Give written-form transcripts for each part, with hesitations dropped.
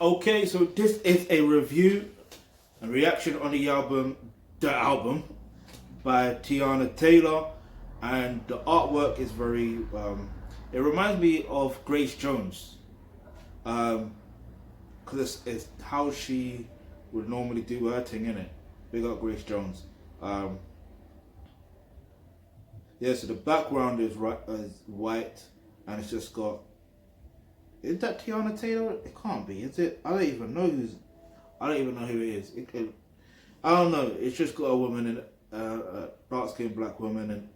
Okay, so this is a review, a reaction on The Album by Teyana Taylor, and the artwork is very. It reminds me of Grace Jones, because it's how she would normally do her thing, innit? Big up Grace Jones. Yeah, so the background is white, and it's just got. Is that Teyana Taylor? It can't be, is it? I don't even know who it is. I don't know. It's just got a woman in a dark-skinned black woman, and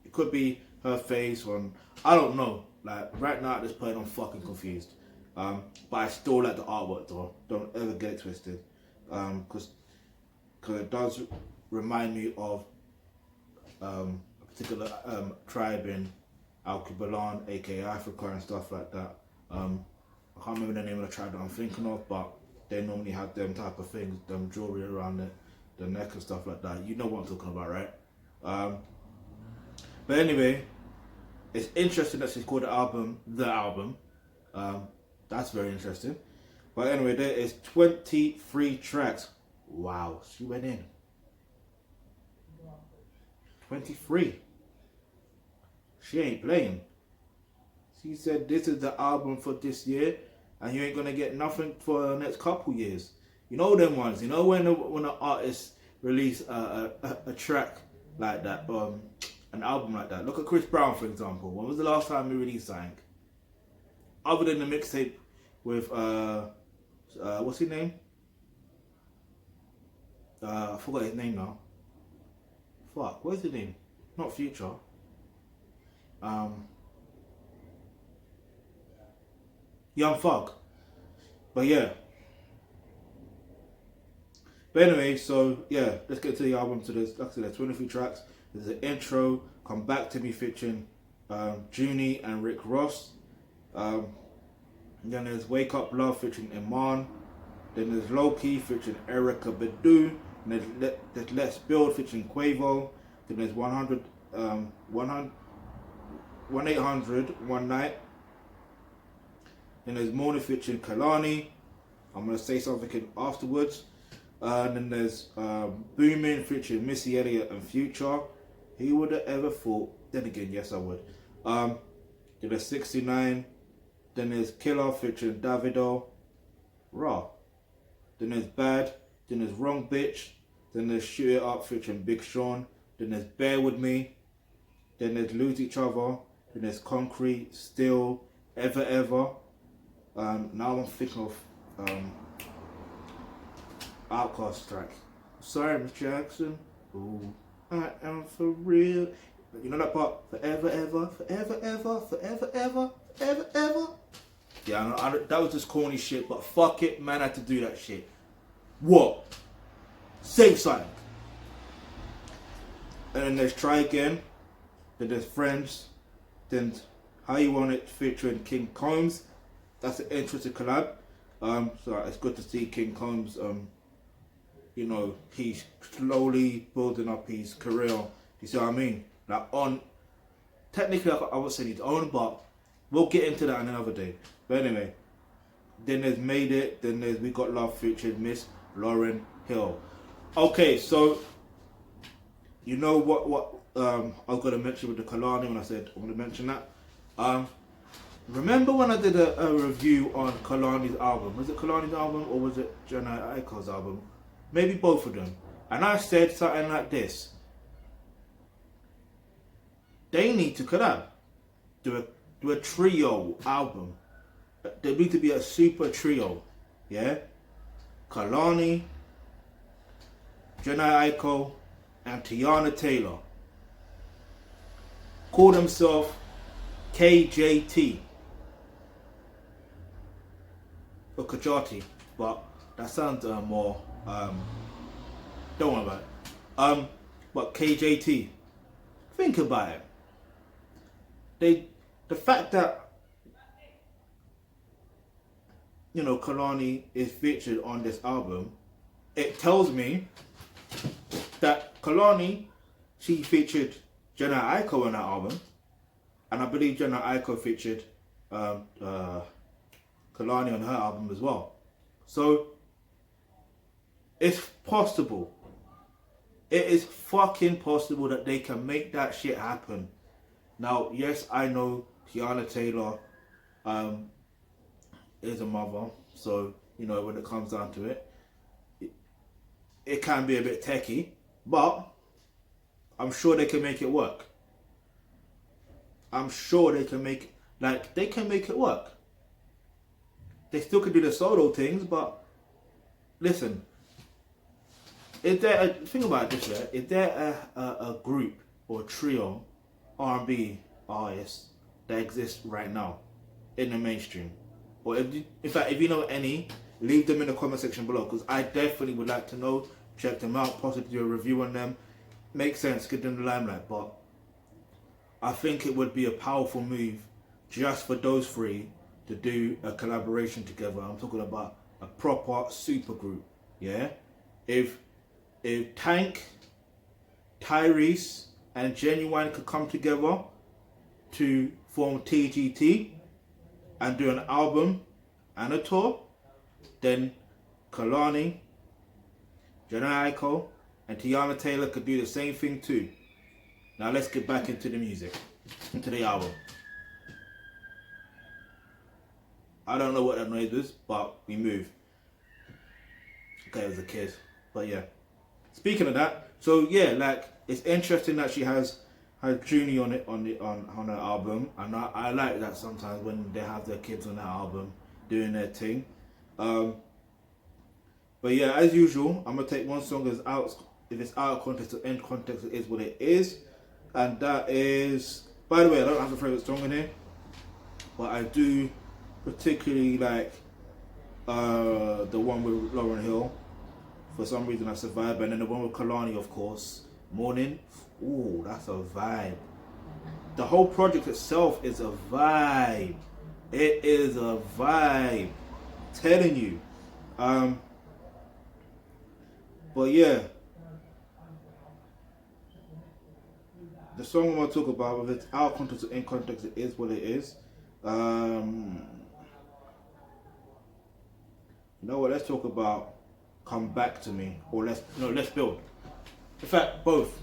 it could be her face or I don't know. Like right now at this point, I'm fucking confused. But I still like the artwork though. Don't ever get it twisted, because it does remind me of a particular tribe in Thealkebulantrust, aka Africa, and stuff like that. I can't remember the name of the tribe that I'm thinking of, but they normally have them type of things, them jewelry around the neck and stuff like that. You know what I'm talking about, right? But anyway, it's interesting that she's called The Album. That's very interesting. But anyway, there is 23 tracks. Wow, she went in. 23. She ain't playing. She said this is the album for this year, and you ain't gonna get nothing for the next couple years. You know them ones. You know when an artist release a track like that, an album like that. Look at Chris Brown, for example. When was the last time he released something? Other than the mixtape with what's his name? I forgot his name now. Fuck, what's his name? Not Future. Young Thug. But yeah. But anyway, so yeah, let's get to the album. So there's, like I said, there's 23 tracks. There's an intro, Come Back to Me featuring Junie and Rick Ross. And then there's Wake Up Love featuring Iman. Then there's Low Key featuring Erica Badu. And there's Let's Build featuring Quavo. Then there's 1-800 One Night. Then there's Morning featuring Kalani. I'm going to say something afterwards. And then there's Boomin' featuring Missy Elliott and Future. Who would have ever thought? Then again, yes I would. Then there's 69. Then there's Killer featuring Davido. Raw. Then there's Bad. Then there's Wrong Bitch. Then there's Shoot It Up featuring Big Sean. Then there's Bear With Me. Then there's Lose Each Other. Then there's Concrete, Still, Ever Ever. Now I'm thinking of Outkast track. Sorry, Miss Jackson. Ooh, I am for real. You know that part? Forever, ever, forever, ever, forever, ever, forever, ever. Yeah, that was just corny shit, but fuck it, man, I had to do that shit. What? Say something. And then there's Try Again. Then there's Friends. Then How You Want It featuring King Combs. That's an interesting collab. So it's good to see King Combs. You know, he's slowly building up his career. You see what I mean? Like technically I would say he's on, but we'll get into that another day. But anyway, then there's Made It. Then there's We Got Love featuring Miss Lauryn Hill. Okay, so you know what I was gonna mention with the Kalani when I said I'm gonna mention that. Remember when I did a review on Kalani's album? Was it Kalani's album or was it Jhené Aiko's album? Maybe both of them. And I said something like this. They need to collab. Do a trio album. There need to be a super trio. Yeah? Kalani, Jhené Aiko, and Teyana Taylor. Call themselves KJT. Or Kajati, but that sounds more don't worry about it. But KJT. Think about it. The fact that you know Kalani is featured on this album, it tells me that Kalani, she featured Jhené Aiko on that album, and I believe Jhené Aiko featured Kalani on her album as well. So it's possible. It is fucking possible that they can make that shit happen. Now, yes, I know Teyana Taylor is a mother, so when it comes down to it, it can be a bit techie, but I'm sure they can make it work. I'm sure they can make it work. They still can do the solo things, but listen, think about it this way, is there a group or trio R&B artists that exist right now in the mainstream? Or in fact, if you know any, leave them in the comment section below, because I definitely would like to know, check them out, possibly do a review on them. Makes sense, get them in the limelight, but I think it would be a powerful move just for those three to do a collaboration together. I'm talking about a proper super group, yeah? If Tank, Tyrese, and Genuine could come together to form TGT and do an album and a tour, then Kalani, Jhené Aiko, and Teyana Taylor could do the same thing too. Now let's get back into the music, into the album. I don't know what that noise was, but we move. Okay, it was a kid, but yeah. Speaking of that, so yeah, like it's interesting that she has Junie on her album, and I like that sometimes when they have their kids on that album doing their thing. But yeah, as usual, I'm gonna take one song as out. If it's out of context or in context, it is what it is, and that is. By the way, I don't have a favorite song in here, but I do particularly like the one with Lauryn Hill. For some reason, that's a vibe, and then the one with Kalani, of course, Morning. Ooh, that's a vibe. The whole project itself is a vibe. It is a vibe. I'm telling you. But yeah, the song I'm gonna talk about, whether it's out of context or in context, it is what it is. You know what? Let's talk about "Come Back to Me," or let's build. In fact, both.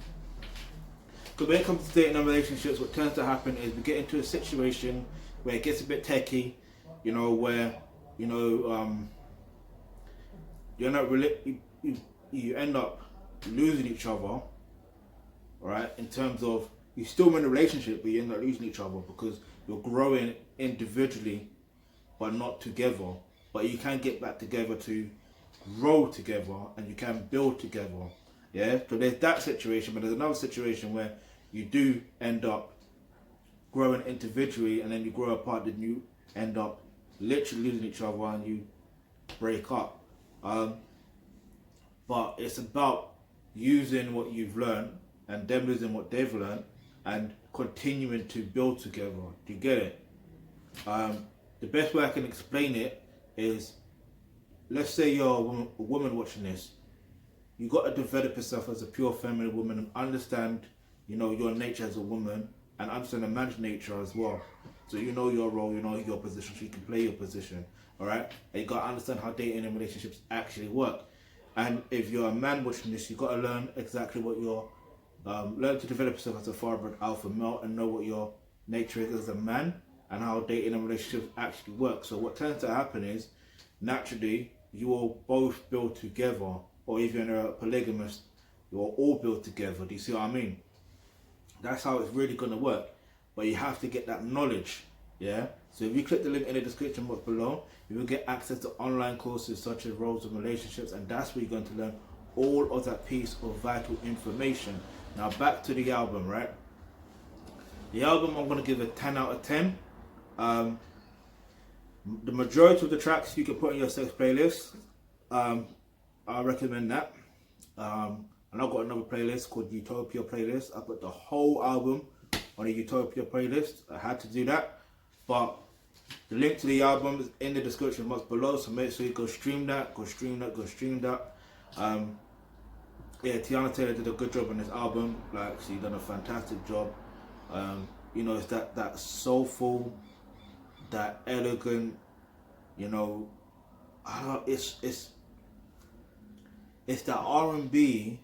Because when it comes to dating and relationships, what tends to happen is we get into a situation where it gets a bit techie, where you're not really, you end up losing each other, right? In terms of you're still in a relationship, but you end up losing each other because you're growing individually, but not together. But you can get back together to grow together, and you can build together. Yeah, so there's that situation, but there's another situation where you do end up growing individually, and then you grow apart, and you end up literally losing each other, and you break up. But it's about using what you've learned, and them using what they've learned, and continuing to build together. Do you get it? The best way I can explain it is, let's say you're a woman watching this. You got to develop yourself as a pure feminine woman and understand, your nature as a woman, and understand the man's nature as well. So you know your role, you know your position, so you can play your position. All right, and you got to understand how dating and relationships actually work. And if you're a man watching this, you got to learn exactly what your learn to develop yourself as a father and alpha male, and know what your nature is as a man, and how dating and relationships actually work. So what tends to happen is, naturally, you will both build together, or if you're a polygamist, you will all build together. Do you see what I mean? That's how it's really going to work. But you have to get that knowledge, yeah? So if you click the link in the description box below, you will get access to online courses such as Roles and Relationships, and that's where you're going to learn all of that piece of vital information. Now back to the album, right? The album, I'm going to give a 10 out of 10. The majority of the tracks you can put in your sex playlist. I recommend that. And I've got another playlist called Utopia Playlist. I put the whole album on a Utopia playlist. I had to do that. But the link to the album is in the description box below, so make sure you go stream that. Yeah, Teyana Taylor did a good job on this album. Like, she done a fantastic job. It's that soulful, that elegant, You know, it's that R&B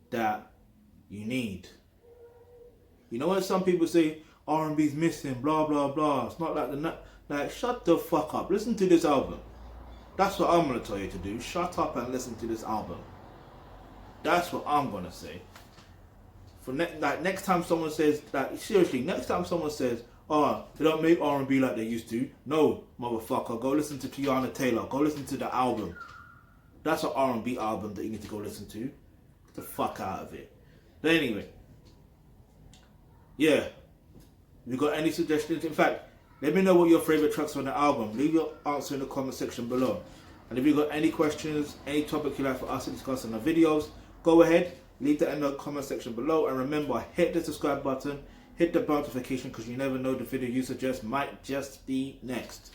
that you need. You know when some people say R&B's missing, blah blah blah. It's not like like shut the fuck up. Listen to this album. That's what I'm gonna tell you to do. Shut up and listen to this album. That's what I'm gonna say. For next time someone says that, seriously, next time someone says, oh, they don't make R&B like they used to. No, motherfucker, go listen to Teyana Taylor. Go listen to the album. That's an R&B album that you need to go listen to. Get the fuck out of it. But anyway, yeah. If you got any suggestions, in fact, let me know what your favourite tracks on the album. Leave your answer in the comment section below. And if you got any questions, any topic you'd like for us to discuss in the videos, go ahead, leave that in the comment section below. And remember, hit the subscribe button, hit the bell notification, because you never know, the video you suggest might just be next.